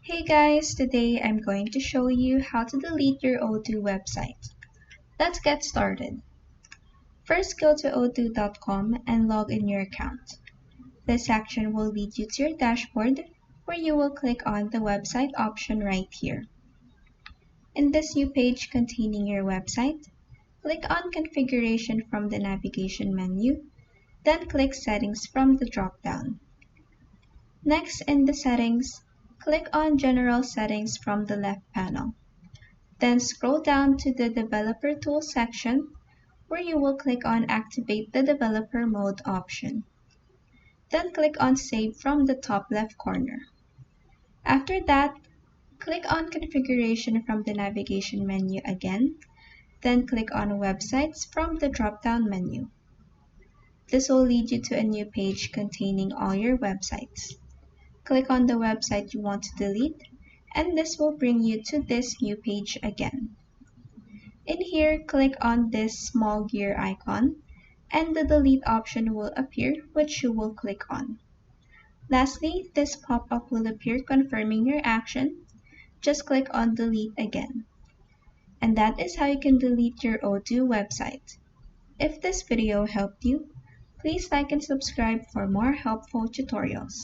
Hey guys, today I'm going to show you how to delete your Odoo website. Let's get started. First, go to odoo.com and log in your account. This section will lead you to your dashboard where you will click on the website option right here. In this new page containing your website, click on Configuration from the navigation menu, then click Settings from the drop-down. Next, in the Settings, click on General Settings from the left panel. Then scroll down to the Developer Tools section where you will click on Activate the Developer Mode option. Then click on Save from the top left corner. After that, click on Configuration from the navigation menu again, then click on Websites from the drop-down menu. This will lead you to a new page containing all your websites. Click on the website you want to delete, and this will bring you to this new page again. In here, click on this small gear icon, and the delete option will appear, which you will click on. Lastly, this pop-up will appear confirming your action. Just click on delete again. And that is how you can delete your Odoo website. If this video helped you, please like and subscribe for more helpful tutorials.